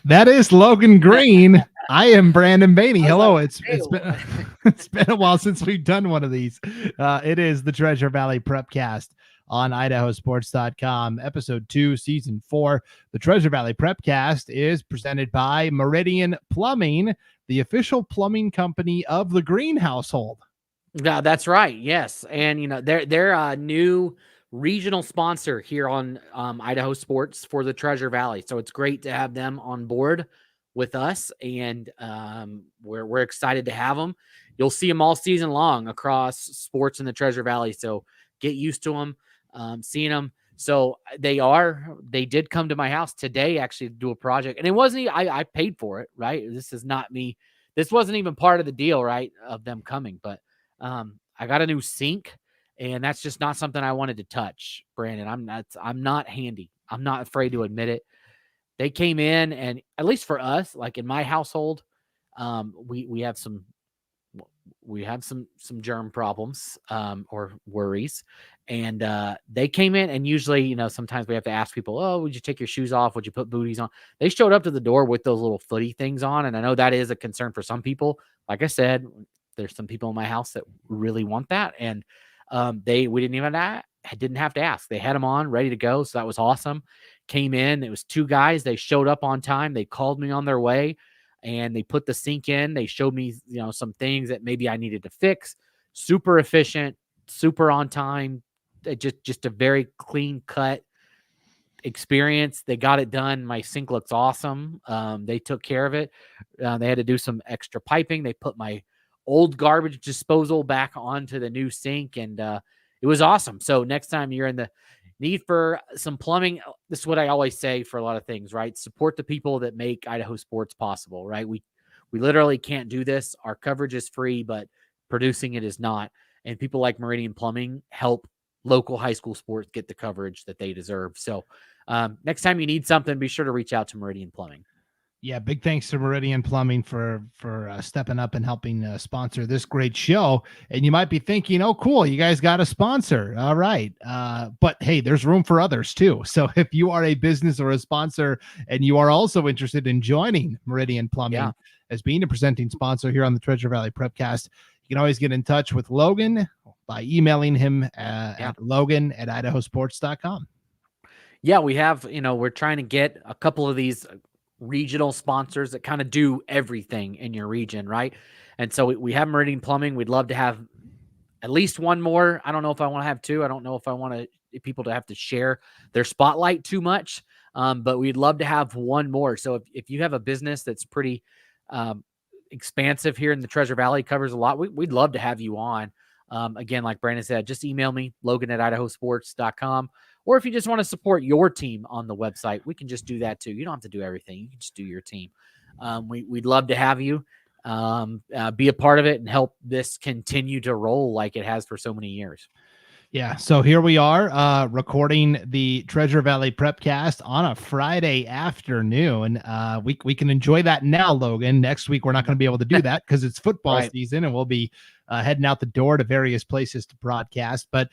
That is Logan Green. I am Brandon Baney. Hello. Like, It's been it's been a while since we've done one of these. It is the Treasure Valley Prepcast on IdahoSports.com, episode 2, season 4. The Treasure Valley Prepcast is presented by Meridian Plumbing, the official plumbing company of the Green household. Yeah, that's right. Yes, and they're a new regional sponsor here on Idaho Sports for the Treasure Valley. So it's great to have them on board with us, and we're excited to have them. You'll see them all season long across sports in the Treasure Valley. So get used to them, seeing them. So they did come to my house today actually to do a project, and it wasn't. I paid for it, right? This is not me. This wasn't even part of the deal, right? Of them coming, but I got a new sink, and that's just not something I wanted to touch, Brandon. I'm not handy. I'm not afraid to admit it. They came in, and at least for us, like in my household, we have some germ problems or worries, and they came in, and usually sometimes we have to ask people, oh, would you take your shoes off, would you put booties on? They showed up to the door with those little footy things on, and I know that is a concern for some people. Like I said, there's some people in my house that really want that, and we didn't have to ask. They had them on ready to go, so that was awesome. Came in, it was 2 guys. They showed up on time. They called me on their way, and they put the sink in. They showed me some things that maybe I needed to fix. Super efficient, super on time. Just a very clean cut experience. They got it done. My sink looks awesome. They took care of it. They had to do some extra piping. They put my old garbage disposal back onto the new sink, and it was awesome. So next time you're in the need for some plumbing, this is what I always say for a lot of things, right? Support the people that make Idaho sports possible, right? We literally can't do this. Our coverage is free, but producing it is not. And people like Meridian Plumbing help local high school sports get the coverage that they deserve. So next time you need something, be sure to reach out to Meridian Plumbing. Yeah, big thanks to Meridian Plumbing for stepping up and helping sponsor this great show. And you might be thinking, oh, cool, you guys got a sponsor. All right. But hey, there's room for others too. So if you are a business or a sponsor and you are also interested in joining Meridian Plumbing as being a presenting sponsor here on the Treasure Valley Prepcast, you can always get in touch with Logan by emailing him at Logan@IdahoSports.com. Yeah, we have, we're trying to get a couple of these regional sponsors that kind of do everything in your region, right? And so we have Meridian Plumbing. We'd love to have at least one more. I don't know if I want to have 2. I don't know if I want people to have to share their spotlight too much, but we'd love to have one more. So if you have a business that's pretty expansive here in the Treasure Valley, covers a lot, we'd love to have you on. Again, like Brandon said, just email me, Logan@IdahoSports.com. Or if you just want to support your team on the website, we can just do that too. You don't have to do everything. You can just do your team. We'd love to have you be a part of it and help this continue to roll like it has for so many years. Yeah, so here we are recording the Treasure Valley Prepcast on a Friday afternoon. We can enjoy that now, Logan. Next week, we're not going to be able to do that because it's football season, and we'll be heading out the door to various places to broadcast. But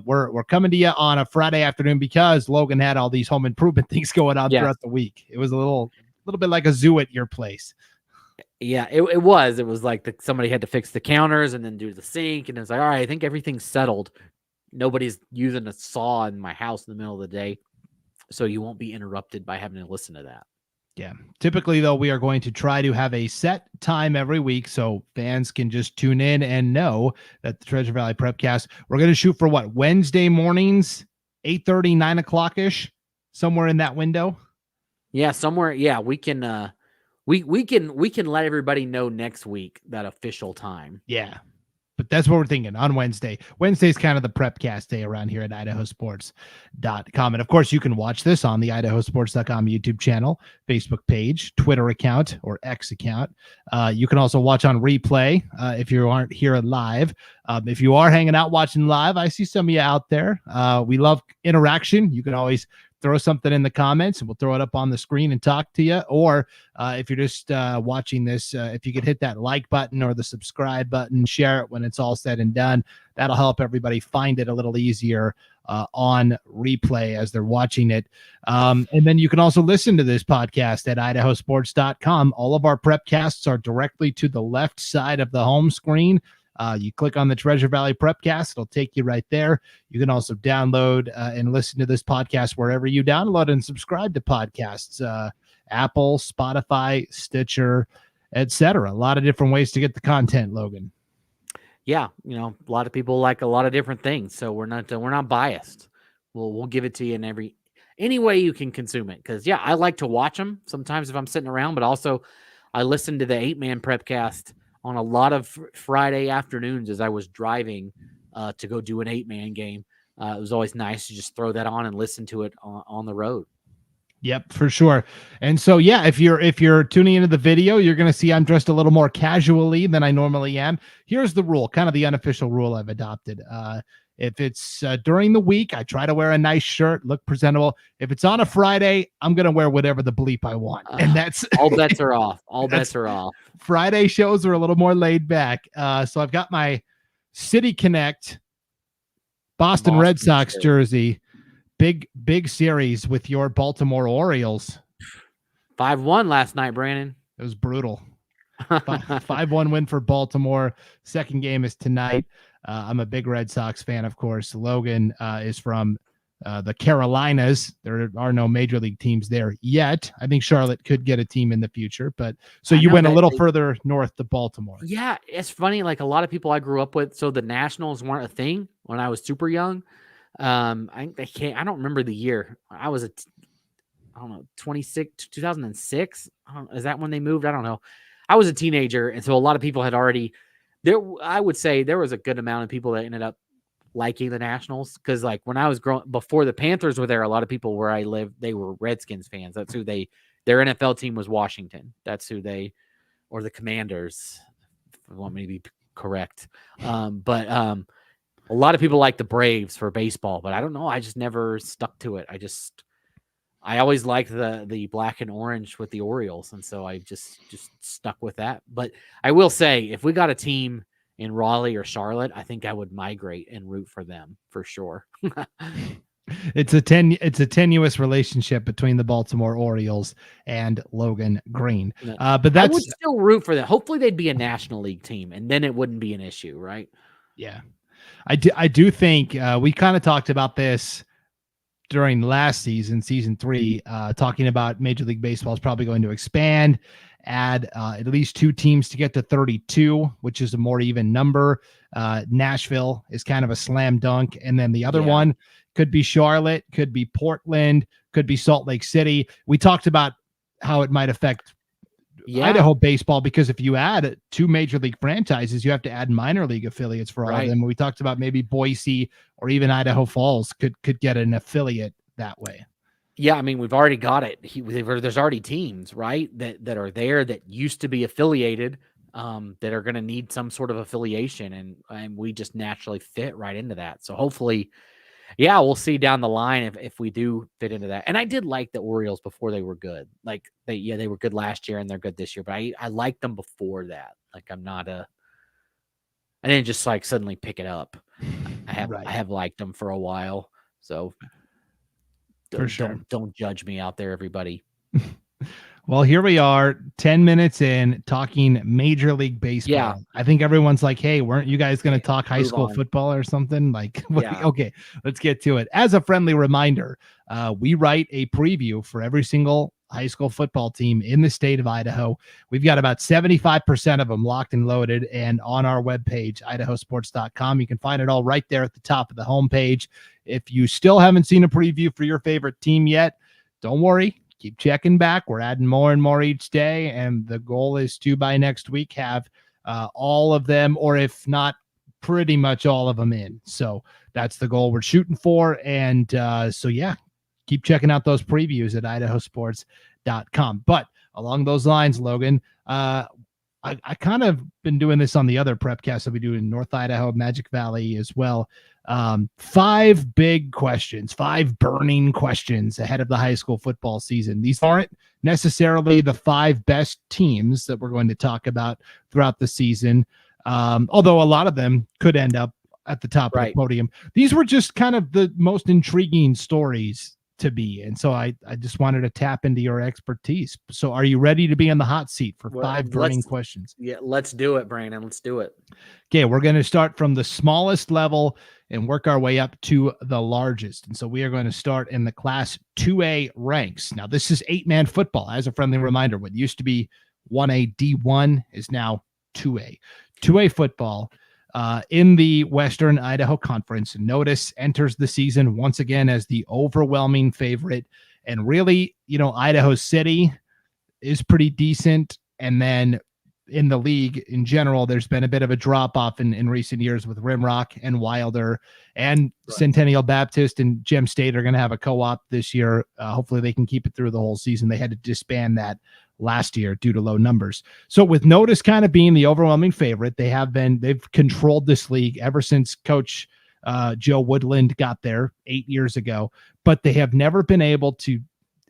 we're coming to you on a Friday afternoon because Logan had all these home improvement things going on throughout the week. It was a little bit like a zoo at your place. Yeah, it was. It was like somebody had to fix the counters and then do the sink, and it's like, all right, I think everything's settled. Nobody's using a saw in my house in the middle of the day, so you won't be interrupted by having to listen to that. Yeah. Typically, though, we are going to try to have a set time every week so fans can just tune in and know that the Treasure Valley Prepcast, we're going to shoot for what? Wednesday mornings, 8:30, 9 o'clock-ish, somewhere in that window. Yeah, somewhere. Yeah, we can we can let everybody know next week that official time. Yeah. But that's what we're thinking on Wednesday. Wednesday's kind of the prepcast day around here at IdahoSports.com. And of course, you can watch this on the IdahoSports.com YouTube channel, Facebook page, Twitter account, or X account. You can also watch on replay if you aren't here live If you are hanging out watching live, I see some of you out there. We love interaction. You can always throw something in the comments and we'll throw it up on the screen and talk to you. Or if you're just watching this, if you could hit that like button or the subscribe button, share it when it's all said and done. That'll help everybody find it a little easier on replay as they're watching it. And then you can also listen to this podcast at IdahoSports.com. All of our prepcasts are directly to the left side of the home screen. You click on the Treasure Valley Prepcast, it'll take you right there. You can also download and listen to this podcast wherever you download and subscribe to podcasts, Apple, Spotify, Stitcher, etc. A lot of different ways to get the content, Logan. Yeah, a lot of people like a lot of different things, so we're not biased. We'll give it to you in any way you can consume it. Because I like to watch them sometimes if I'm sitting around, but also I listen to the 8-man Prepcast on a lot of Friday afternoons as I was driving to go do an 8-man game. It was always nice to just throw that on and listen to it on the road. Yep, for sure. And so, if you're tuning into the video, you're going to see I'm dressed a little more casually than I normally am. Here's the rule, kind of the unofficial rule I've adopted. If it's during the week, I try to wear a nice shirt, look presentable. If it's on a Friday, I'm going to wear whatever the bleep I want. And that's all bets are off. All bets are off. Friday shows are a little more laid back. So I've got my City Connect Boston Red Sox jersey. Big series with your Baltimore Orioles. 5-1 last night, Brandon. It was brutal. 5-1 win for Baltimore. Second game is tonight. I'm a big Red Sox fan, of course. Logan is from the Carolinas. There are no major league teams there yet. I think Charlotte could get a team in the future, but so you went a little further north to Baltimore. Yeah, it's funny. Like a lot of people I grew up with, so the Nationals weren't a thing when I was super young. I don't remember the year. I was 2006. Is that when they moved? I don't know. I was a teenager, and so a lot of people had already there. I would say there was a good amount of people that ended up liking the Nationals because, like, when I was growing, before the Panthers were there, a lot of people where I lived, they were Redskins fans. That's who their NFL team was Washington. That's who or the Commanders. If you want me to be correct, but a lot of people like the Braves for baseball, but I don't know. I just never stuck to it. I always liked the black and orange with the Orioles, and so I just stuck with that. But I will say, if we got a team in Raleigh or Charlotte, I think I would migrate and root for them for sure. It's a tenuous relationship between the Baltimore Orioles and Logan Green. But I would still root for them. Hopefully they'd be a National League team, and then it wouldn't be an issue, right? Yeah. I do think we kind of talked about this during last season 3, talking about Major League Baseball is probably going to expand, add at least 2 teams to get to 32, which is a more even number. Nashville is kind of a slam dunk. And then the other one could be Charlotte, could be Portland, could be Salt Lake City. We talked about how it might affect Idaho baseball, because if you add 2 major league franchises, you have to add minor league affiliates for all of them. We talked about maybe Boise or even Idaho Falls could get an affiliate that way. Yeah, I mean, we've already got it. There's already teams, right, that are there that used to be affiliated, that are going to need some sort of affiliation, and we just naturally fit right into that. So hopefully, we'll see down the line if we do fit into that. And I did like the Orioles before they were good. Like they were good last year and they're good this year, but I liked them before that. Like I didn't just like suddenly pick it up. I have liked them for a while. So don't judge me out there, everybody. Well, here we are 10 minutes in talking Major League Baseball. Yeah. I think everyone's like, hey, weren't you guys going to talk high school football or something? Like, okay, let's get to it. As a friendly reminder, we write a preview for every single high school football team in the state of Idaho. We've got about 75% of them locked and loaded, and on our webpage, IdahoSports.com. You can find it all right there at the top of the homepage. If you still haven't seen a preview for your favorite team yet, don't worry. Keep checking back. We're adding more and more each day, and the goal is to, by next week, have all of them, or if not, pretty much all of them in. So that's the goal we're shooting for. And keep checking out those previews at IdahoSports.com. But along those lines, Logan, I I kind of been doing this on the other prepcasts that we do in North Idaho, Magic Valley as well. 5 big questions, 5 burning questions ahead of the high school football season. These aren't necessarily the 5 best teams that we're going to talk about throughout the season, although a lot of them could end up at the top of the podium. These were just kind of the most intriguing stories to be. And so I just wanted to tap into your expertise. So are you ready to be in the hot seat for 5 burning questions? Yeah, let's do it, Brandon. Let's do it. Okay, we're going to start from the smallest level and work our way up to the largest. And so we are going to start in the Class 2A ranks. Now, this is 8-man football. As a friendly reminder, what used to be 1A D1 is now 2A. 2A football. In the Western Idaho Conference, Notice enters the season once again as the overwhelming favorite. And really, Idaho City is pretty decent. And then in the league in general, there's been a bit of a drop off in recent years with Rimrock and Wilder, and Centennial Baptist and Gem State are going to have a co-op this year. Hopefully they can keep it through the whole season. They had to disband that last year due to low numbers. So with Notice kind of being the overwhelming favorite, they've controlled this league ever since Coach Joe Woodland got there 8 years ago, but they have never been able to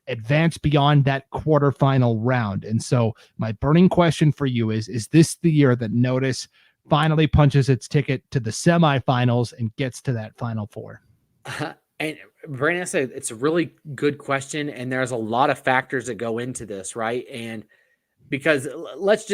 advance beyond that quarterfinal round. And so my burning question for you is this the year that Notice finally punches its ticket to the semifinals and gets to that Final Four? And Brandon, said it's a really good question, and there's a lot of factors that go into this, right? And because let's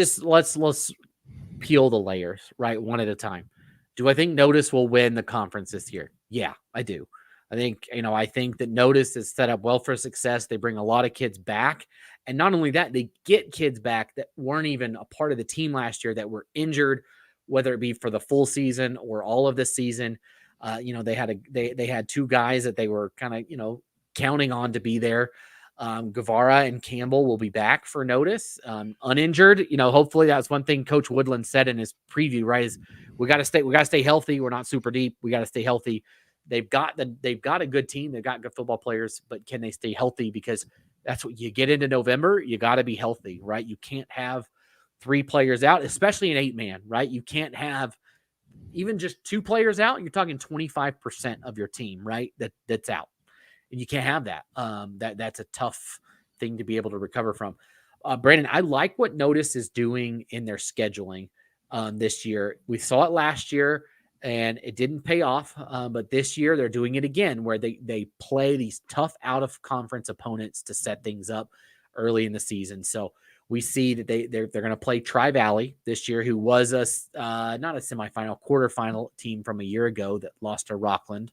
peel the layers, right, one at a time. Do I think Notice will win the conference this year? Yeah, I do. I think that Notice is set up well for success. They bring a lot of kids back, and not only that, they get kids back that weren't even a part of the team last year, that were injured, whether it be for the full season or all of the season. They had 2 guys that they were kind of, counting on to be there. Guevara and Campbell will be back for Notice, uninjured. Hopefully that's one thing Coach Woodland said in his preview, right? Is we got to stay healthy. We're not super deep. We got to stay healthy. They've got a good team. They've got good football players, but can they stay healthy? Because that's what you get into November. You got to be healthy, right? You can't have 3 players out, especially an 8-man, right? You can't have even just 2 players out. You're talking 25% of your team, right? That's out, and you can't have that. That's a tough thing to be able to recover from. Brandon, I like what Notice is doing in their scheduling this year. We saw it last year, and it didn't pay off. But this year they're doing it again, where they play these tough out-of-conference opponents to set things up early in the season. So we see that they're going to play Treasure Valley this year, who was not a semifinal, quarterfinal team from a year ago that lost to Rockland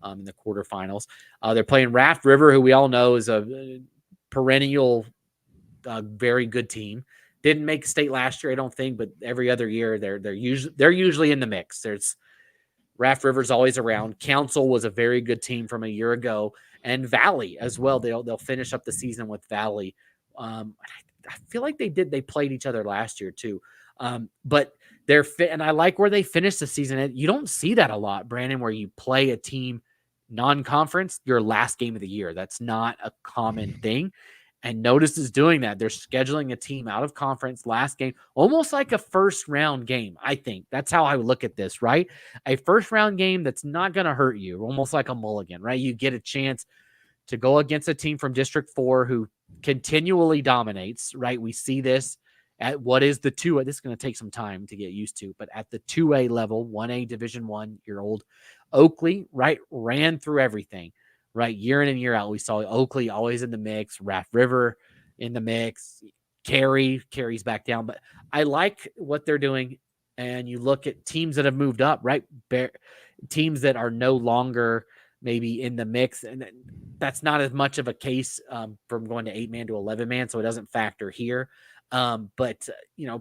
in the quarterfinals. They're playing Raft River, who we all know is a perennial, very good team. Didn't make state last year, I don't think, but every other year they're usually in the mix. There's Raft River's always around. Council was a very good team from a year ago, and Valley as well. They'll finish up the season with Valley. I feel like they played each other last year too. But they're fit, and I like where they finished the season. You don't see that a lot, Brandon, where you play a team non-conference your last game of the year. That's not a common thing. And Notice is doing that. They're scheduling a team out of conference last game, almost like a first round game. I think that's how I would look at this, right? A first round game that's not going to hurt you, almost like a mulligan, right? You get a chance to go against a team from District 4 who continually dominates, right? We see this at what is the 2A. This is going to take some time to get used to, but at the 2A level, 1A Division 1-year-old Oakley, right, ran through everything. Right, year in and year out, we saw Oakley always in the mix, Raft River in the mix, carries back down. But I like what they're doing. And you look at teams that have moved up, right? Teams that are no longer maybe in the mix. And that's not as much of a case from going to 8-man to 11-man. So it doesn't factor here. But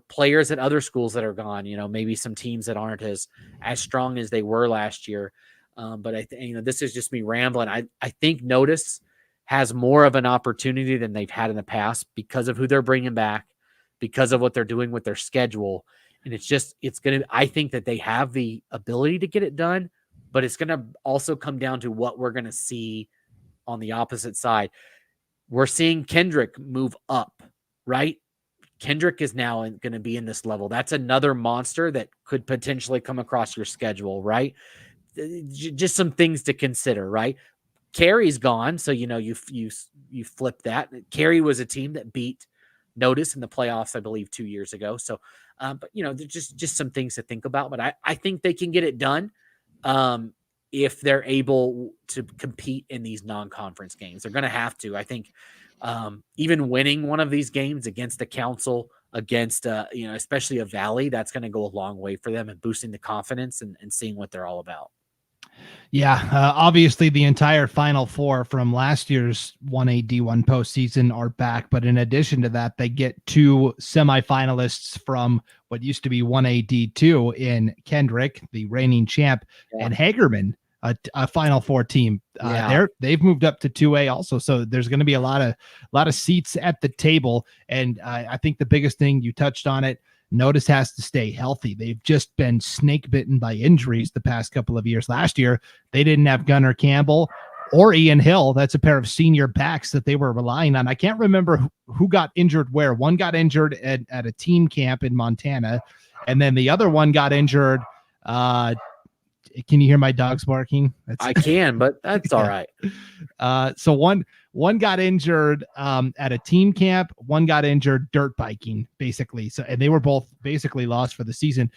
players at other schools that are gone, maybe some teams that aren't as strong as they were last year. But I think, this is just me rambling. I think Notice has more of an opportunity than they've had in the past because of who they're bringing back, because of what they're doing with their schedule. And I think that they have the ability to get it done, but it's going to also come down to what we're going to see on the opposite side. We're seeing Kendrick move up, right? Kendrick is now going to be in this level. That's another monster that could potentially come across your schedule, right? Just some things to consider, right? Carey's gone, so you flip that. Carey was a team that beat Notice in the playoffs, I believe, 2 years ago. So, but there's just some things to think about. But I think they can get it done if they're able to compete in these non-conference games. They're going to have to. I think even winning one of these games against the Council, against especially a Valley, that's going to go a long way for them and boosting the confidence and seeing what they're all about. Yeah, obviously the entire Final Four from last year's 1A D1 postseason are back, but in addition to that, they get 2 semifinalists from what used to be 1A D2 in Kendrick, the reigning champ, and Hagerman, a Final Four team. They've moved up to 2A also, so there's going to be a lot of seats at the table, and I think the biggest thing, you touched on it, Notice has to stay healthy. They've just been snake bitten by injuries the past couple of years. Last year, they didn't have Gunnar Campbell or Ian Hill. That's a pair of senior backs that they were relying on. I can't remember who got injured where. One got injured at a team camp in Montana, and then the other one got injured. Can you hear my dogs barking? I can, but that's all right. So one got injured at a team camp. One got injured dirt biking, basically. So, and they were both basically lost for the season,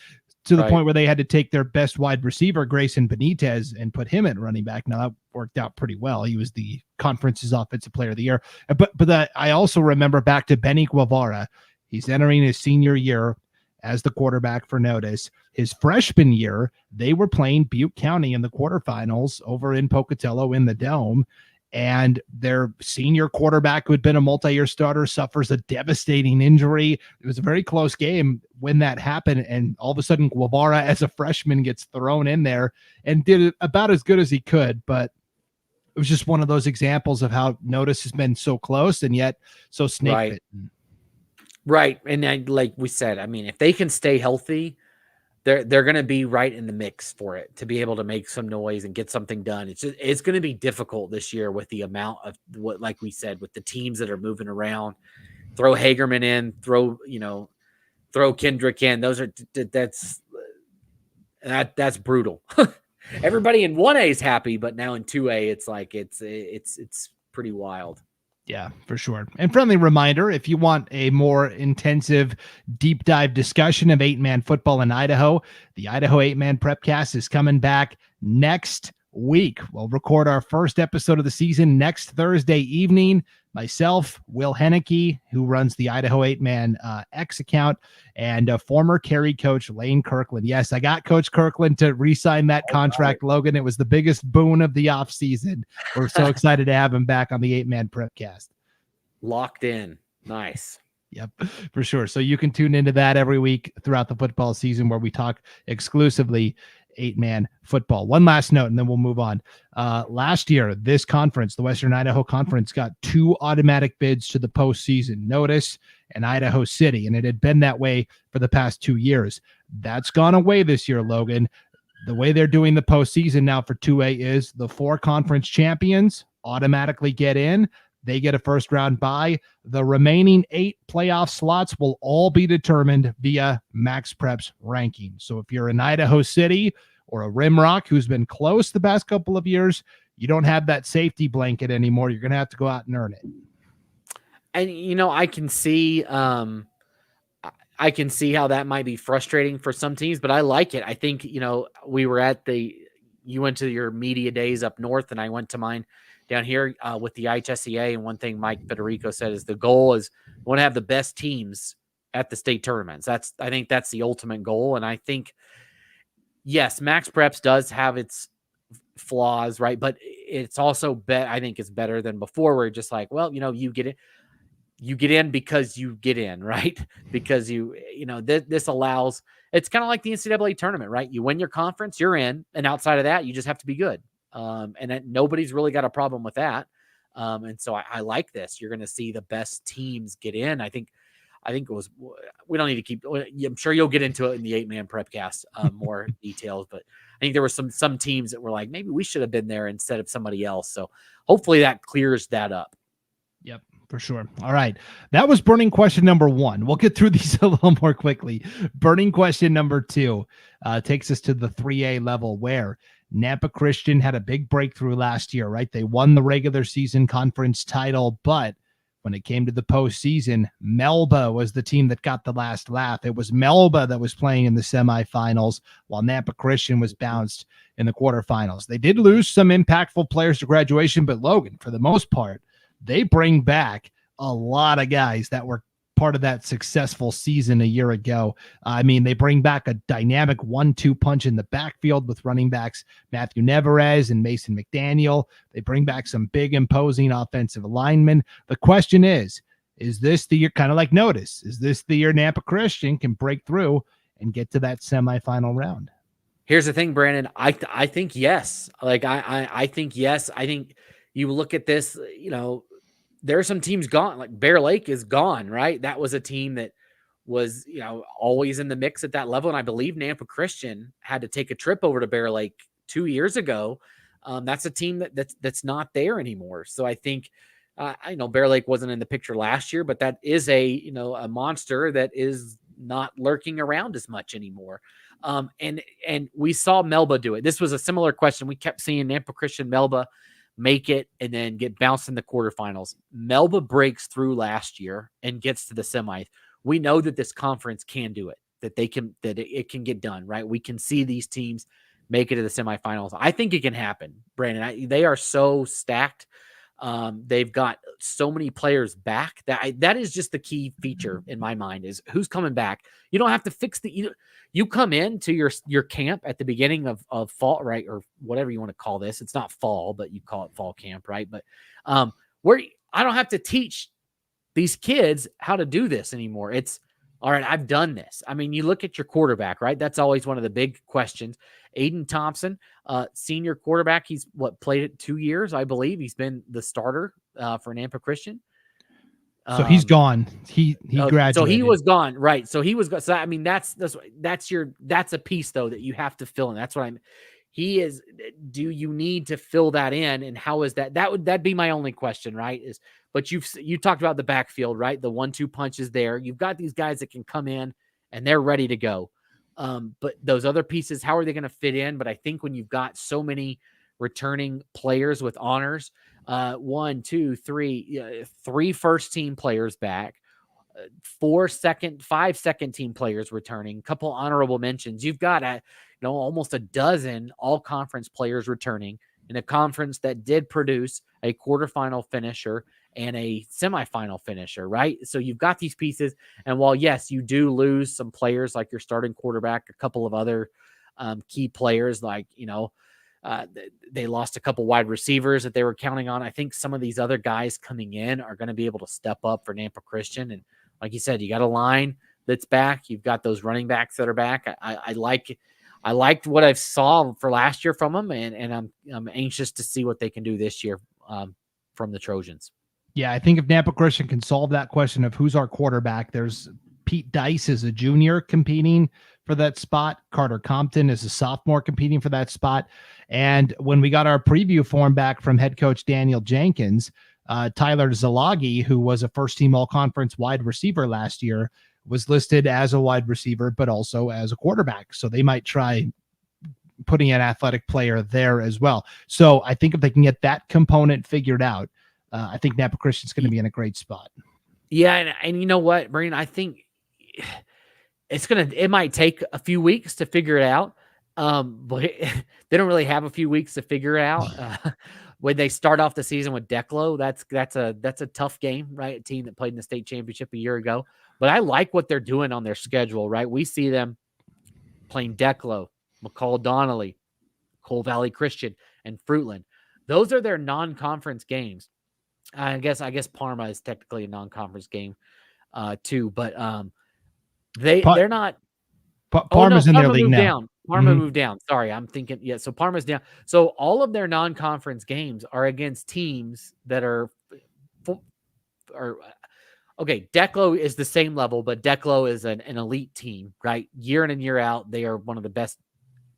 to the point where they had to take their best wide receiver, Grayson Benitez, and put him at running back. Now that worked out pretty well. He was the conference's offensive player of the year. But I also remember back to Baney Guevara. He's entering his senior year as the quarterback for Notice. His freshman year, they were playing Butte County in the quarterfinals over in Pocatello in the Dome. And their senior quarterback, who had been a multi-year starter, suffers a devastating injury. It was a very close game when that happened. And all of a sudden, Guevara, as a freshman, gets thrown in there and did about as good as he could. But it was just one of those examples of how Notice has been so close and yet so snake bitten. Right. And like we said, I mean, if they can stay healthy, they're going to be right in the mix for it to be able to make some noise and get something done. It's going to be difficult this year with the amount of what, like we said, with the teams that are moving around. Throw Hagerman in, throw Kendrick in. That's brutal. Everybody in 1A is happy, but now in 2A, it's like it's pretty wild. Yeah, for sure. And friendly reminder, if you want a more intensive deep dive discussion of 8-man football in Idaho, the Idaho 8-man Prepcast is coming back next week. We'll record our first episode of the season next Thursday evening. Myself, Will Henneke, who runs the Idaho 8-man X account, and former Carey coach Lane Kirkland. Yes, I got Coach Kirkland to re-sign that contract, Logan. It was the biggest boon of the offseason. We're so excited to have him back on the 8-man Prepcast. Locked in. Nice. Yep, for sure. So you can tune into that every week throughout the football season, where we talk exclusively 8-man football. One last note, and then we'll move on. Last year, this conference, the Western Idaho Conference, got 2 automatic bids to the postseason, Notice and Idaho City, and it had been that way for the past 2 years. That's gone away this year, Logan. The way they're doing the postseason now for 2A is the 4 conference champions automatically get in. They get a first round bye. The remaining 8 playoff slots will all be determined via Max Prep's ranking. So if you're in Idaho City or a Rimrock who's been close the past couple of years, you don't have that safety blanket anymore. You're going to have to go out and earn it. And, I can see how that might be frustrating for some teams, but I like it. I think, you went to your media days up north and I went to mine down here with the IHSCA. And one thing Mike Federico said is the goal is we want to have the best teams at the state tournaments. I think that's the ultimate goal. And I think, yes, Max Preps does have its flaws, right? But it's also I think it's better than before, where just like, well, you get in because you get in, right? Because this allows, it's kind of like the NCAA tournament, right? You win your conference, you're in, and outside of that, you just have to be good. And nobody's really got a problem with that. And so I like this. You're going to see the best teams get in. I think it was, we don't need to keep, I'm sure you'll get into it in the 8-man Prepcast, more details, but I think there were some teams that were like, maybe we should have been there instead of somebody else. So hopefully that clears that up. Yep, For sure. All right. That was burning question number 1. We'll get through these a little more quickly. Burning question number 2 takes us to the 3A level, where Nampa Christian had a big breakthrough last year, right? They won the regular season conference title, but when it came to the postseason, Melba was the team that got the last laugh. It was Melba that was playing in the semifinals, while Nampa Christian was bounced in the quarterfinals. They did lose some impactful players to graduation, but Logan, for the most part, they bring back a lot of guys that were part of that successful season a year ago. I mean, they bring back a dynamic 1-2 punch in the backfield with running backs Matthew Nevarez and Mason McDaniel. They bring back some big, imposing offensive linemen. The question is this the year, kind of like Notice, is this the year Nampa Christian can break through and get to that semifinal round? Here's the thing, Brandon. I think yes. Like I think yes. I think you look at this, there are some teams gone. Like Bear Lake is gone, right? That was a team that was, always in the mix at that level. And I believe Nampa Christian had to take a trip over to Bear Lake 2 years ago. That's a team that's not there anymore. So I think, I know Bear Lake wasn't in the picture last year, but that is a monster that is not lurking around as much anymore. And we saw Melba do it. This was a similar question. We kept seeing Nampa Christian, Melba make it and then get bounced in the quarterfinals. Melba breaks through last year and gets to the semis. We know that this conference can do it, that it can get done, right? We can see these teams make it to the semifinals. I think it can happen, Brandon. They are so stacked. They've got so many players back that is just the key feature in my mind is who's coming back. You don't have to fix you come into your camp at the beginning of fall, right? Or whatever you want to call this. It's not fall, but you call it fall camp, right? But where I don't have to teach these kids how to do this anymore. It's all right. I've done this. I mean, you look at your quarterback, right? That's always one of the big questions. Aiden Thompson, senior quarterback. He's played it 2 years, I believe. He's been the starter for Nampa Christian. So he's gone. He graduated. So he was gone, right? So he was gone. So I mean, that's a piece though that you have to fill in. That's what I'm. He is. Do you need to fill that in? And how is that? That'd be my only question, right? But you talked about the backfield, right? The 1-2 punch is there. You've got these guys that can come in and they're ready to go. But those other pieces, how are they going to fit in? But I think when you've got so many returning players with honors, 1, 2, 3, 3 first team players back, 5 second team players returning, a couple honorable mentions. You've got almost a dozen all conference players returning in a conference that did produce a quarterfinal finisher and a semifinal finisher, right? So you've got these pieces. And while, yes, you do lose some players like your starting quarterback, a couple of other key players like, they lost a couple wide receivers that they were counting on. I think some of these other guys coming in are going to be able to step up for Nampa Christian. And like you said, you got a line that's back. You've got those running backs that are back. I liked what I saw for last year from them, and I'm anxious to see what they can do this year from the Trojans. Yeah, I think if Nampa Christian can solve that question of who's our quarterback, there's Pete Dice is a junior competing for that spot. Carter Compton is a sophomore competing for that spot. And when we got our preview form back from head coach Daniel Jenkins, Tyler Zalagi, who was a first-team all-conference wide receiver last year, was listed as a wide receiver, but also as a quarterback. So they might try putting an athletic player there as well. So I think if they can get that component figured out, I think Nampa Christian's going to be in a great spot. Yeah, and you know what, Brandon? I think it might take a few weeks to figure it out. But they don't really have a few weeks to figure it out. When they start off the season with Declo, that's a tough game, right? A team that played in the state championship a year ago. But I like what they're doing on their schedule, right? We see them playing Declo, McCall Donnelly, Cole Valley Christian, and Fruitland. Those are their non-conference games. I guess Parma is technically a non-conference game too, but they're not. Parma's in their league now. Down. Parma moved down. Sorry, I'm thinking. Yeah, so Parma's down. So all of their non-conference games are against teams that are okay. Declo is the same level, but Declo is an elite team, right? Year in and year out, they are one of the best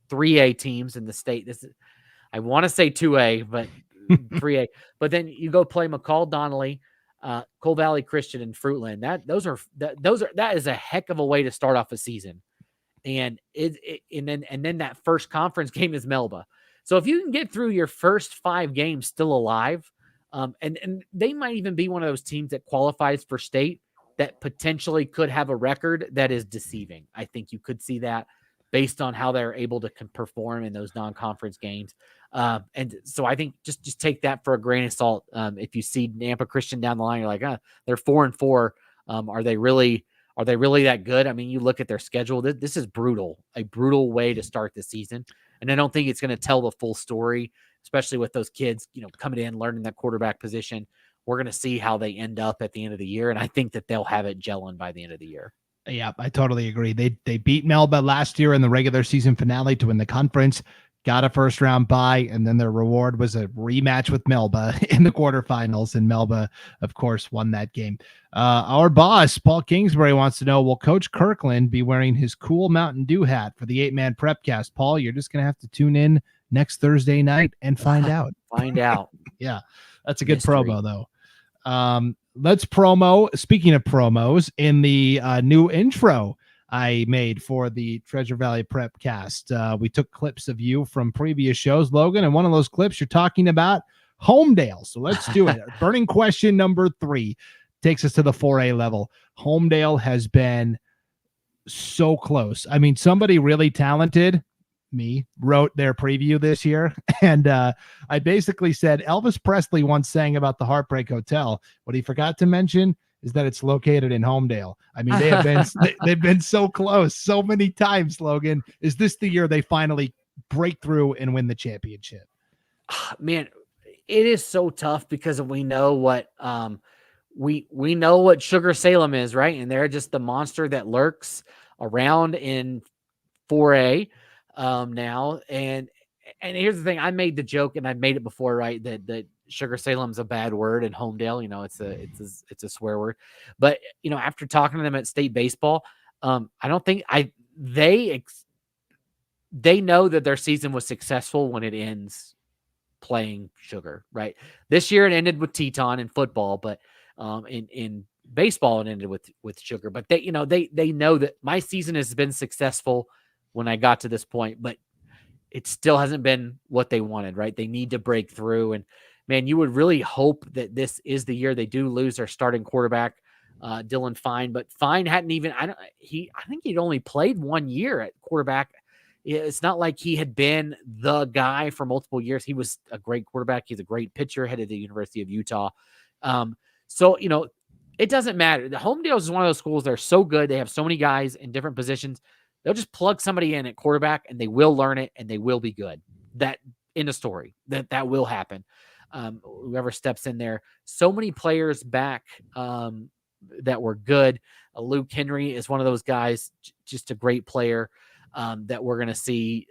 3A teams in the state. I want to say 2A, but 3A. But then you go play McCall Donnelly, Coal Valley Christian and Fruitland. That is a heck of a way to start off a season. And and then that first conference game is Melba. So if you can get through your first 5 games still alive, and they might even be one of those teams that qualifies for state that potentially could have a record that is deceiving. I think you could see that based on how they're able to perform in those non-conference games. And so I think just take that for a grain of salt. If you see Nampa Christian down the line, you're like, they're 4-4. Are they really that good? I mean, you look at their schedule. This is a brutal way to start the season. And I don't think it's going to tell the full story, especially with those kids, coming in, learning that quarterback position. We're going to see how they end up at the end of the year. And I think that they'll have it gelling by the end of the year. Yeah, I totally agree. They beat Melba last year in the regular season finale to win the conference, got a first round bye, and then their reward was a rematch with Melba in the quarterfinals. And Melba, of course, won that game. Our boss, Paul Kingsbury, wants to know, will Coach Kirkland be wearing his cool Mountain Dew hat for the 8-man Prepcast? Paul, you're just going to have to tune in next Thursday night and find out. Yeah, that's a good promo, though. Let's promo. Speaking of promos, in the new intro I made for the Treasure Valley Prepcast, we took clips of you from previous shows, Logan, and one of those clips you're talking about Homedale. So let's do it. Burning question number 3 takes us to the 4A level. Homedale has been so close. I mean, somebody really talented, me, wrote their preview this year, and I basically said Elvis Presley once sang about the Heartbreak Hotel. What he forgot to mention is that it's located in Homedale. I mean, they've been so close so many times. Logan, is this the year they finally break through and win the championship? Man, it is so tough because we know what we know what Sugar Salem is, right? And they're just the monster that lurks around in 4A. Now, and here's the thing, I made the joke, and I've made it before, right? That Sugar Salem's a bad word, and Homedale, it's a swear word. But after talking to them at state baseball, I don't think they know that their season was successful when it ends playing Sugar, right? This year it ended with Teton in football, but in baseball it ended with Sugar. But they know that my season has been successful when I got to this point, but it still hasn't been what they wanted, right? They need to break through. And man, you would really hope that this is the year. They do lose their starting quarterback, Dylan Fine, but Fine hadn't even, I think he'd only played 1 year at quarterback. It's not like he had been the guy for multiple years. He was a great quarterback. He's a great pitcher, headed to the University of Utah. So, it doesn't matter. The Homedale is one of those schools. They're so good. They have so many guys in different positions. They'll just plug somebody in at quarterback and they will learn it and they will be good. That in a story that will happen. Whoever steps in there, so many players back that were good. Luke Henry is one of those guys, just a great player that we're going to see.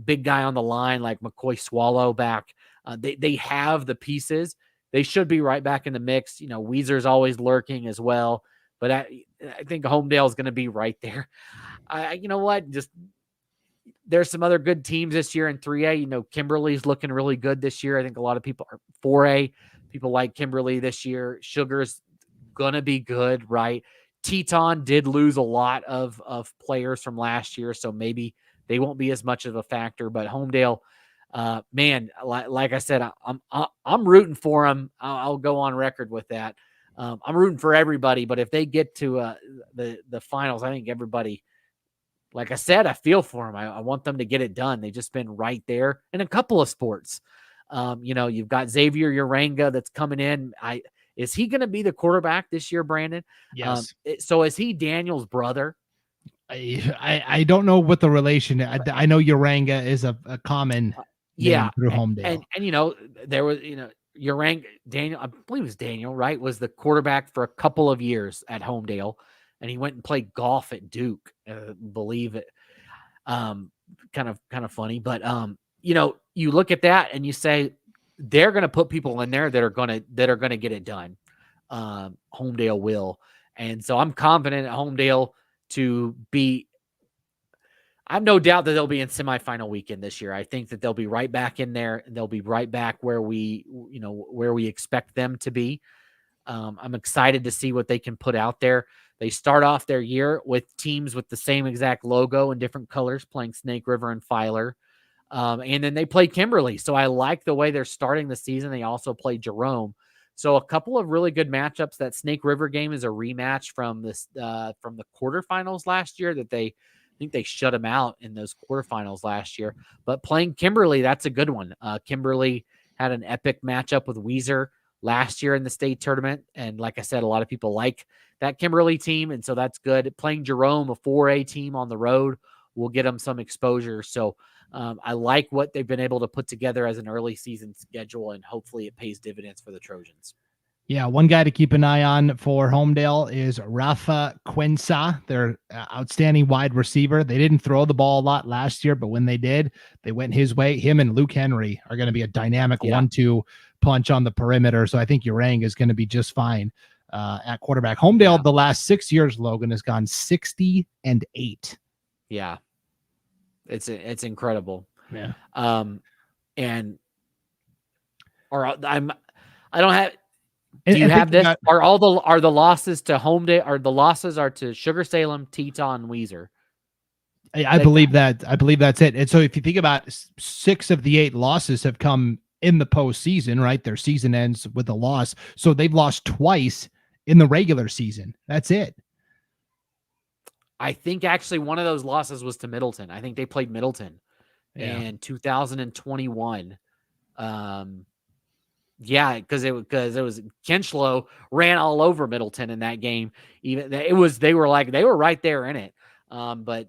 Big guy on the line like McCoy Swallow back. They have the pieces. They should be right back in the mix. Weezer's always lurking as well. But I think Homedale is going to be right there. You know what? Just there's some other good teams this year in 3A. Kimberly's looking really good this year. I think a lot of people are 4A. People like Kimberly this year. Sugar's going to be good, right? Teton did lose a lot of players from last year, so maybe they won't be as much of a factor. But Homedale, man, like I said, I'm rooting for them. I'll go on record with that. I'm rooting for everybody, but if they get to the finals, I think everybody, like I said, I feel for them. I want them to get it done. They've just been right there in a couple of sports. You've got Xavier Uranga that's coming in. Is he going to be the quarterback this year, Brandon? Yes. So is he Daniel's brother? I don't know what the relation. I know Uranga is a common name through Homedale. And there was Uranga, Daniel, I believe it was Daniel, right? Was the quarterback for a couple of years at Homedale, and he went and played golf at Duke. Believe it. Kind of funny, but you look at that and you say they're going to put people in there that are going to get it done. Homedale will, and so I'm confident at Homedale to be. I have no doubt that they'll be in semifinal weekend this year. I think that they'll be right back in there, and they'll be right back where we expect them to be. I'm excited to see what they can put out there. They start off their year with teams with the same exact logo and different colors, playing Snake River and Filer. And then they play Kimberly. So I like the way they're starting the season. They also play Jerome. So a couple of really good matchups. That Snake River game is a rematch from the quarterfinals last year that I think they shut them out in those quarterfinals last year. But playing Kimberly, that's a good one. Kimberly had an epic matchup with Weezer last year in the state tournament. And like I said, a lot of people like that Kimberly team. And so that's good. Playing Jerome, a 4A team on the road, will get them some exposure. So I like what they've been able to put together as an early season schedule, and hopefully it pays dividends for the Trojans. Yeah, one guy to keep an eye on for Homedale is Rafa Quinza, their outstanding wide receiver. They didn't throw the ball a lot last year, but when they did, they went his way. Him and Luke Henry are going to be a dynamic 1-2 punch on the perimeter. So I think Urang is going to be just fine at quarterback. Homedale, the last 6 years, Logan, has gone 60-8. Yeah. It's incredible. Yeah. And I don't have. Do And you have this? Are the losses to Homedale? Are the losses to Sugar Salem, Teton, and Weezer? I believe that. I believe that's it. And so if you think about 6 of the 8 losses have come in the postseason, right? Their season ends with a loss. So they've lost twice in the regular season. That's it. I think actually one of those losses was to Middleton. I think they played Middleton in 2021. Yeah, because it was Kinchlow ran all over Middleton in that game. Even they were right there in it. But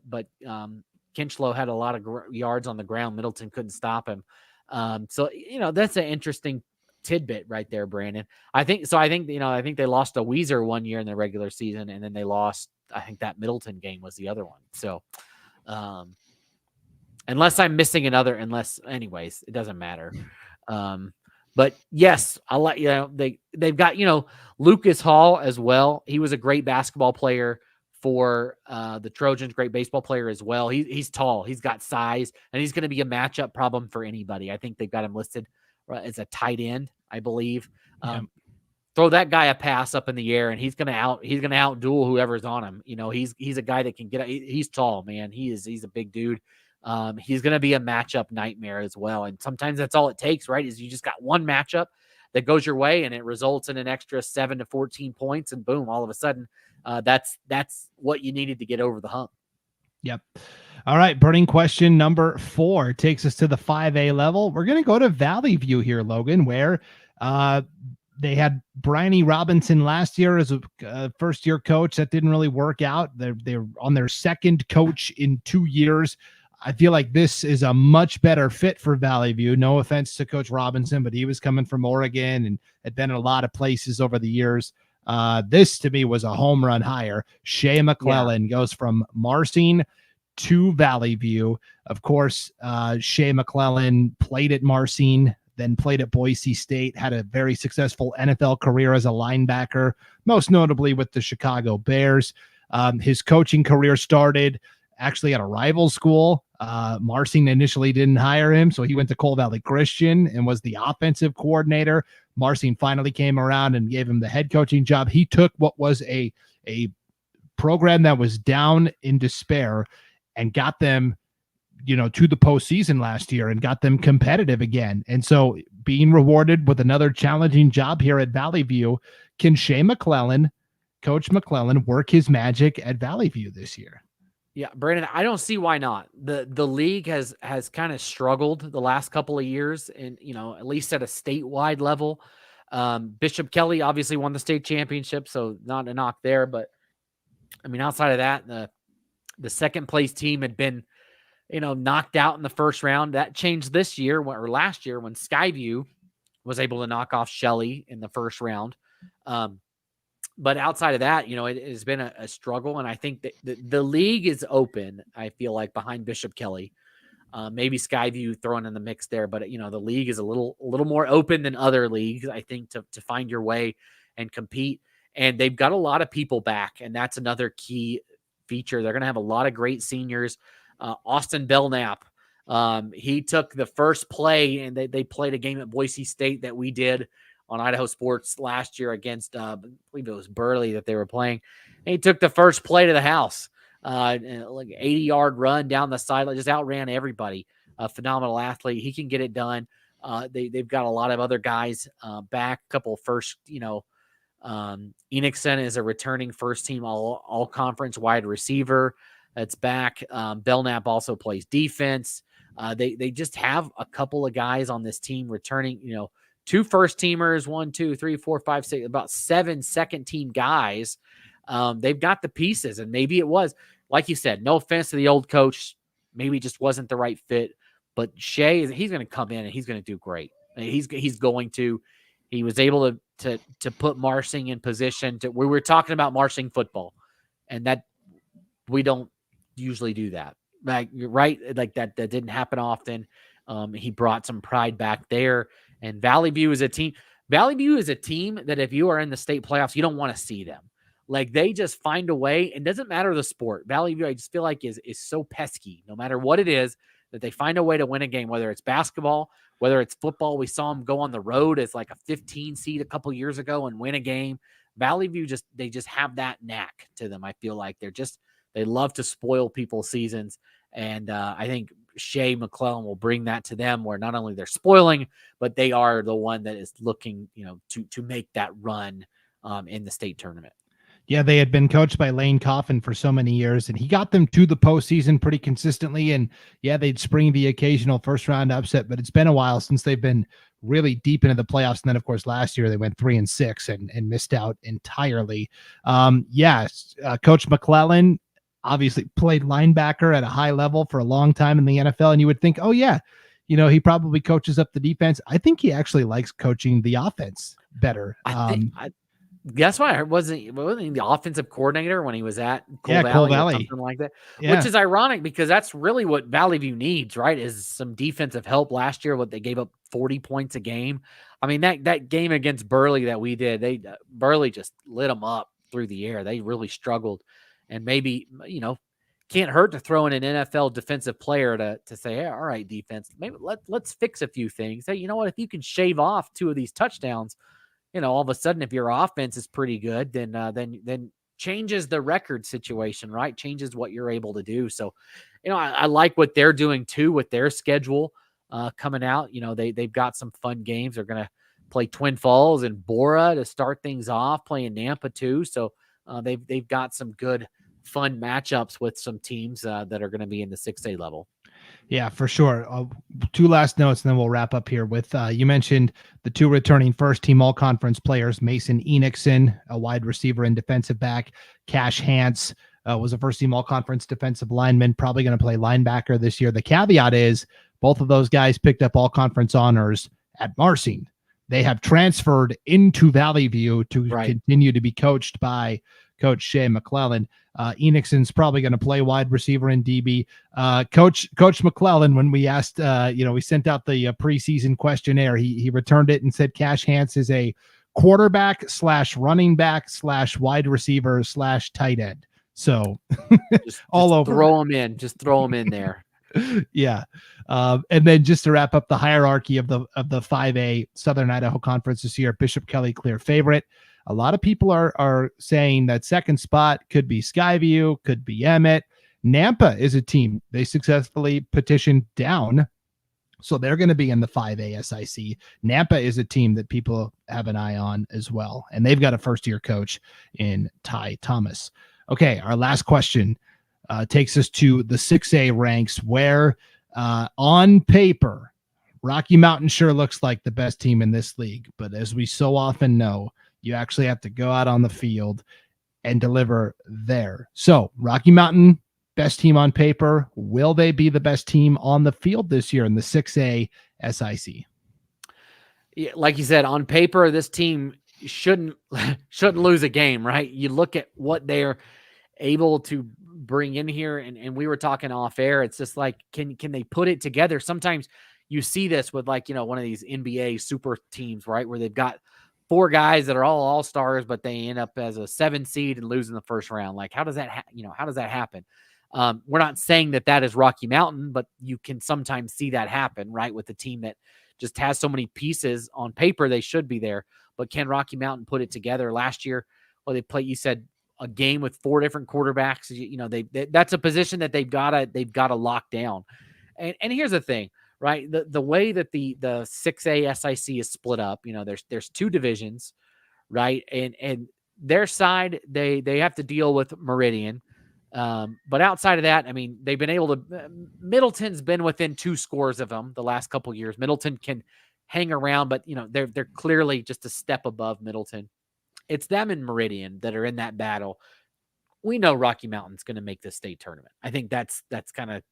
Kinchlow had a lot of yards on the ground. Middleton couldn't stop him. So that's an interesting tidbit right there, Brandon. I think they lost to Weezer one year in the regular season, and then they lost. I think that Middleton game was the other one. So, unless I'm missing another, anyways, it doesn't matter. But yes, I like, they've got, Lucas Hall as well. He was a great basketball player for the Trojans, great baseball player as well. He's tall, he's got size, and he's going to be a matchup problem for anybody. I think they've got him listed as a tight end, I believe. Throw that guy a pass up in the air, and he's going to outduel whoever's on him. He's a guy that can get. He's tall, man. He's a big dude. He's going to be a matchup nightmare as well. And sometimes that's all it takes, right? Is you just got one matchup that goes your way and it results in an extra 7 to 14 points, and boom, all of a sudden, that's what you needed to get over the hump. Yep. All right. Burning question number 4 takes us to the 5A level. We're going to go to Valley View here, Logan, where they had Bryony Robinson last year as a first-year coach. That didn't really work out. They're on their second coach in 2 years. I feel like this is a much better fit for Valley View. No offense to Coach Robinson, but he was coming from Oregon and had been in a lot of places over the years. This, to me, was a home run hire. Shea McClellan goes from Marsing to Valley View. Of course, Shea McClellan played at Marsing, then played at Boise State, had a very successful NFL career as a linebacker, most notably with the Chicago Bears. His coaching career started actually at a rival school. Marsing initially didn't hire him, so he went to Coal Valley Christian and was the offensive coordinator. Marsing finally came around and gave him the head coaching job. He took what was a program that was down in despair and got them, to the postseason last year and got them competitive again. And so being rewarded with another challenging job here at Valley View, can Coach McClellan, work his magic at Valley View this year? Yeah, Brandon, I don't see why not. The league has kind of struggled the last couple of years, and at least at a statewide level. Bishop Kelly obviously won the state championship, so not a knock there. But I mean, outside of that, the second place team had been, knocked out in the first round. That changed this year or last year when Skyview was able to knock off Shelley in the first round. But outside of that, it has been a struggle. And I think that the league is open, I feel like, behind Bishop Kelly. Maybe Skyview thrown in the mix there, but the league is a little more open than other leagues, I think, to find your way and compete. And they've got a lot of people back, and that's another key feature. They're going to have a lot of great seniors. Austin Belknap, he took the first play, and they played a game at Boise State that we did on Idaho Sports last year against, I believe it was Burley that they were playing. And he took the first play to the house, like 80-yard run down the sideline, just outran everybody. A phenomenal athlete. He can get it done. They've got a lot of other guys back, a couple first, Enixon is a returning first team all conference wide receiver that's back. Belknap also plays defense. They just have a couple of guys on this team returning, 2 first teamers, 1, 2, 3, 4, 5, 6, about 7 second team guys. They've got the pieces, and maybe it was, like you said, no offense to the old coach, maybe it just wasn't the right fit. But Shea, he's going to come in and he's going to do great. He was able to put Marsing in position to, we were talking about Marsing football, and that we don't usually do that. Like, you're right. Like that didn't happen often. He brought some pride back there, and Valley View is a team that if you are in the state playoffs, you don't want to see them. Like, they just find a way, and doesn't matter the sport. Valley View, I just feel like is so pesky, no matter what it is, that they find a way to win a game, whether it's basketball, whether it's football. We saw them go on the road as like a 15 seed a couple years ago and win a game. Valley View they just have that knack to them. I feel like they love to spoil people's seasons. And I think Shea McClellan will bring that to them, where not only they're spoiling, but they are the one that is looking, to make that run in the state tournament. Yeah, they had been coached by Lane Coffin for so many years, and he got them to the postseason pretty consistently. And yeah, they'd spring the occasional first round upset, but it's been a while since they've been really deep into the playoffs. And then, of course, last year they went 3-6 and missed out entirely. Coach McClellan obviously played linebacker at a high level for a long time in the NFL, and you would think, oh yeah, he probably coaches up the defense. I think he actually likes coaching the offense better. That's why I wasn't he the offensive coordinator when he was at Cole Valley. or something like that, which is ironic because that's really what Valley View needs, right? Is some defensive help. Last year, what they gave up 40 points a game. I mean, that game against Burley that we did, Burley just lit them up through the air. They really struggled, and maybe, can't hurt to throw in an NFL defensive player to say, hey, all right, defense, maybe let's fix a few things. Hey, you know what? If you can shave off 2 of these touchdowns, all of a sudden, if your offense is pretty good, then changes the record situation, right? Changes what you're able to do. So, I like what they're doing too with their schedule coming out. They've got some fun games. They're going to play Twin Falls and Bora to start things off, playing Nampa too. So they've got some good, fun matchups with some teams that are going to be in the 6A level. Yeah, for sure. 2 last notes, and then we'll wrap up here with, you mentioned the 2 returning first-team all-conference players, Mason Enixon, a wide receiver and defensive back. Cash Hance was a first-team all-conference defensive lineman, probably going to play linebacker this year. The caveat is both of those guys picked up all-conference honors at Marsing. They have transferred into Valley View to continue to be coached by Coach Shea McClellan. Enixon's probably going to play wide receiver and DB. Coach McClellan, when we asked, we sent out the preseason questionnaire, he returned it and said Cash Hance is a quarterback / running back / wide receiver / tight end. So just all over. Just throw him in there. Yeah. And then just to wrap up the hierarchy of the 5A Southern Idaho Conference this year, Bishop Kelly clear favorite. A lot of people are saying that second spot could be Skyview, could be Emmett. Nampa is a team they successfully petitioned down, so they're going to be in the 5A SIC. Nampa is a team that people have an eye on as well, and they've got a first-year coach in Ty Thomas. Okay, our last question takes us to the 6A ranks, where on paper, Rocky Mountain sure looks like the best team in this league, but as we so often know, you actually have to go out on the field and deliver there. So Rocky Mountain, best team on paper. Will they be the best team on the field this year in the 6A SIC? Yeah, like you said, on paper, this team shouldn't lose a game, right? You look at what they're able to bring in here, and we were talking off air. It's just like, can they put it together? Sometimes you see this with one of these NBA super teams, right, where they've got 4 guys that are all stars, but they end up as a 7 seed and lose in the first round. Like, how does that happen? We're not saying that is Rocky Mountain, but you can sometimes see that happen, right, with the team that just has so many pieces on paper. They should be there, but can Rocky Mountain put it together? Last year, well, they played, you said, a game with 4 different quarterbacks. That's a position that they've got to lock down. And here's the thing, right? The way that the 6A SIC is split up, there's 2 divisions, right? And their side, they have to deal with Meridian. But outside of that, I mean, they've been able to, Middleton's been within 2 scores of them the last couple of years. Middleton can hang around, but they're clearly just a step above Middleton. It's them and Meridian that are in that battle. We know Rocky Mountain's going to make this state tournament. I think that's kind of,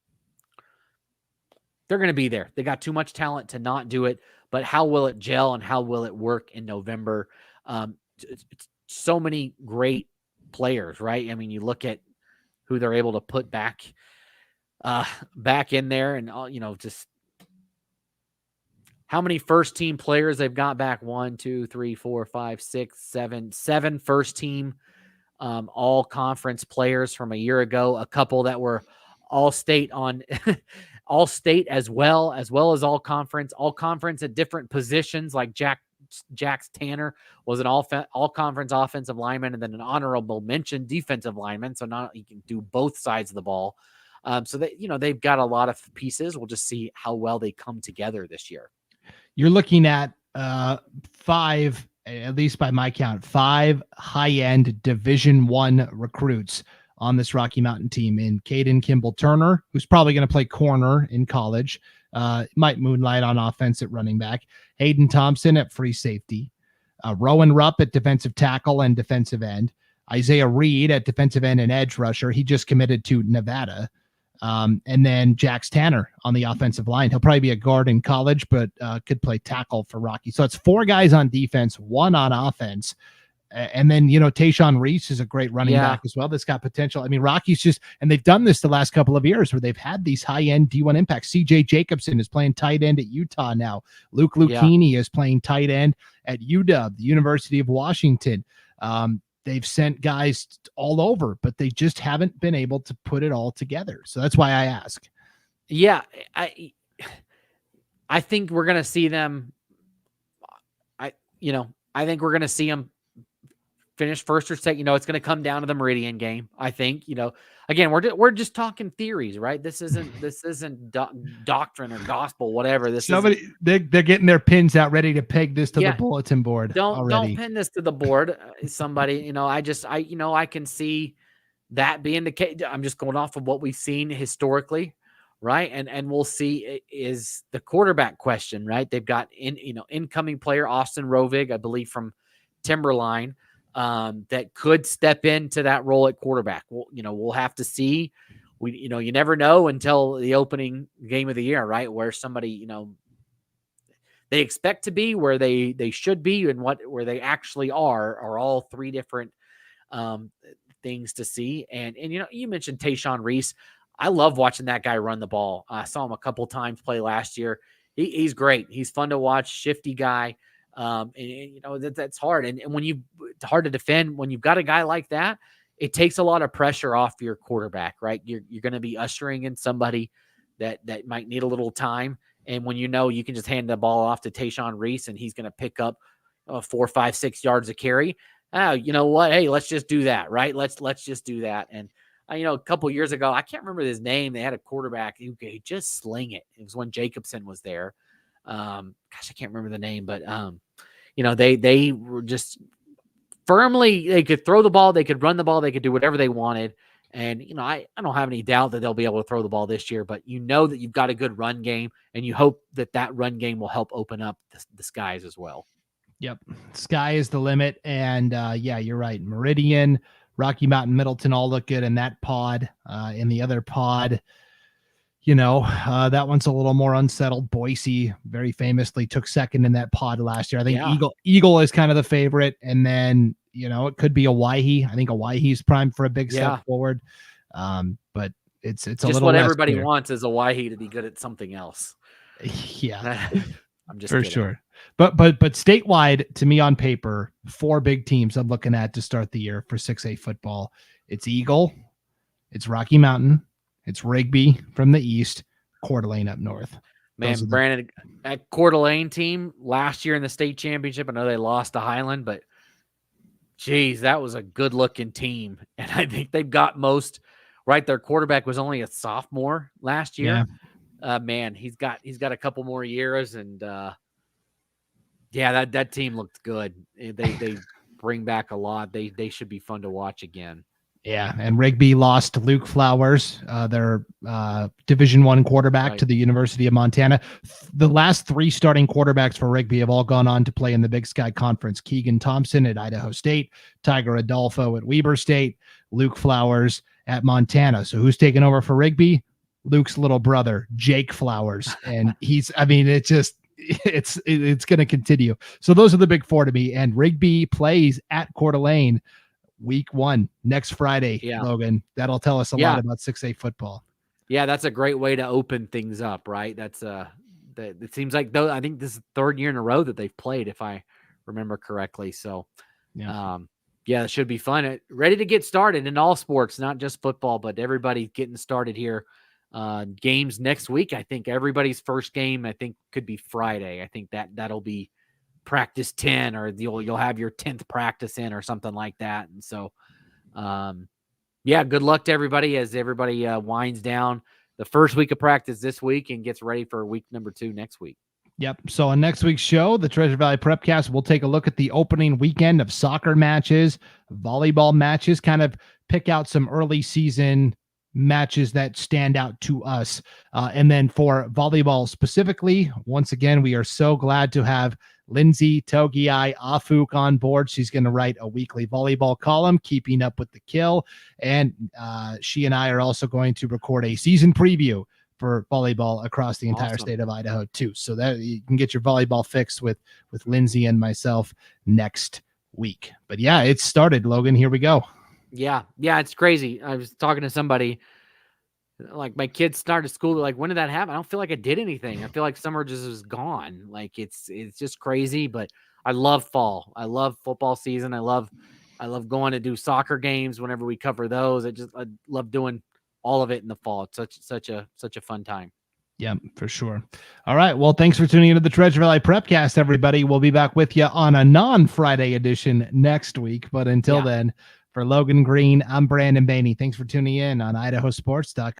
they're going to be there. They got too much talent to not do it, but how will it gel and how will it work in November? It's so many great players, right? I mean, you look at who they're able to put back in there, and just how many first team players they've got back. 1, 2, 3, 4, 5, 6, 7 first team all conference players from a year ago, a couple that were all state on all state as well as all conference at different positions. Like Jax Tanner was an all conference offensive lineman, and then an honorable mention defensive lineman. So now you can do both sides of the ball. So that, they've got a lot of pieces. We'll just see how well they come together this year. You're looking at 5, at least by my count, 5 high-end Division I recruits on this Rocky Mountain team, in Caden Kimball Turner, who's probably going to play corner in college, might moonlight on offense at running back, Hayden Thompson at free safety, Rowan Rupp at defensive tackle and defensive end, Isaiah Reed at defensive end and edge rusher. He just committed to Nevada. And then Jax Tanner on the offensive line. He'll probably be a guard in college, but could play tackle for Rocky. So it's 4 guys on defense, 1 on offense. And then, Tayshawn Reese is a great running back as well. That's got potential. I mean, Rocky's and they've done this the last couple of years where they've had these high-end D1 impacts. CJ Jacobson is playing tight end at Utah now. Luke Lucchini is playing tight end at UW, the University of Washington. They've sent guys all over, but they just haven't been able to put it all together. So that's why I ask. Yeah, I think we're going to see them. I think we're going to see them finish first or second. It's going to come down to the Meridian game. I think, again, we're just talking theories, right? This isn't doctrine or gospel, whatever. They're getting their pins out, ready to peg this to the bulletin board. Don't pin this to the board. Somebody, I can see that being the case. I'm just going off of what we've seen historically, right? And we'll see is the quarterback question, right? They've got incoming player Austin Rovig, I believe, from Timberline, that could step into that role at quarterback. We'll have to see. You never know until the opening game of the year, right? Where somebody, they expect to be, where they should be, and where they actually are all 3 different things to see. And you mentioned Tayshawn Reese. I love watching that guy run the ball. I saw him a couple times play last year. He's great. He's fun to watch, shifty guy. That's hard. And when it's hard to defend when you've got a guy like that. It takes a lot of pressure off your quarterback, right? You're going to be ushering in somebody that might need a little time. And when you can just hand the ball off to Tayshawn Reese and he's going to pick up 4, 5, 6 yards of carry. Oh, you know what? Hey, let's just do that, right? Let's just do that. And a couple of years ago, I can't remember his name. They had a quarterback who could just sling it. It was when Jacobson was there. I can't remember the name, but they were just firmly, they could throw the ball, they could run the ball, they could do whatever they wanted. And I don't have any doubt that they'll be able to throw the ball this year, but that you've got a good run game, and you hope that run game will help open up the skies as well. Yep, sky is the limit. And you're right. Meridian, Rocky Mountain, Middleton all look good in that pod. In the other pod, that one's a little more unsettled. Boise very famously took second in that pod last year. I think Eagle is kind of the favorite. And then, it could be Owyhee. I think Owyee's primed for a big step forward. But it's just a little what everybody wants is Owyhee to be good at something else. Yeah, I'm just for kidding. Sure. But statewide, to me on paper, 4 big teams I'm looking at to start the year for 6A football. It's Eagle, it's Rocky Mountain, it's Rigby from the east, Coeur d'Alene up north. Man, Brandon, that Coeur d'Alene team last year in the state championship, I know they lost to Highland, but geez, that was a good looking team. And I think they've got most right. Their quarterback was only a sophomore last year. Man, he's got a couple more years, and that team looked good. They bring back a lot. They should be fun to watch again. Yeah, and Rigby lost Luke Flowers, their Division I quarterback, to the University of Montana. The last 3 starting quarterbacks for Rigby have all gone on to play in the Big Sky Conference. Keegan Thompson at Idaho State, Tiger Adolfo at Weber State, Luke Flowers at Montana. So who's taking over for Rigby? Luke's little brother, Jake Flowers. And it's going to continue. So those are the big 4 to me. And Rigby plays at Coeur d'Alene week 1 next Friday. Logan, that'll tell us a lot about 6A football. Yeah, that's a great way to open things up, right? That's it seems like, though, I think this is the 3rd year in a row that they've played, if I remember correctly. So it should be fun. Ready to get started in all sports, not just football, but everybody getting started here. Games next week. I think everybody's first game, I think, could be Friday. I think that'll be practice 10, or you'll have your 10th practice in or something like that. And so, good luck to everybody as everybody winds down the first week of practice this week and gets ready for week number 2 next week. Yep. So on next week's show, the Treasure Valley Prepcast, we'll take a look at the opening weekend of soccer matches, volleyball matches, kind of pick out some early season matches that stand out to us. And then for volleyball specifically, once again, we are so glad to have Lindsay Togiai Afuk on board. She's going to write a weekly volleyball column, Keeping Up with the Kill. And she and I are also going to record a season preview for volleyball across the entire state of Idaho too. So that you can get your volleyball fix with Lindsay and myself next week. But yeah, it's started, Logan. Here we go. Yeah, it's crazy. I was talking to somebody, like, my kids started school. Like, when did that happen? I don't feel like I did anything. I feel like summer just was gone. Like, it's just crazy. But I love fall. I love football season. I love going to do soccer games whenever we cover those. I love doing all of it in the fall. It's such a fun time. Yeah, for sure. All right. Well, thanks for tuning into the Treasure Valley Prepcast, everybody. We'll be back with you on a non-Friday edition next week. But until then, for Logan Green, I'm Brandon Baney. Thanks for tuning in on IdahoSports.com.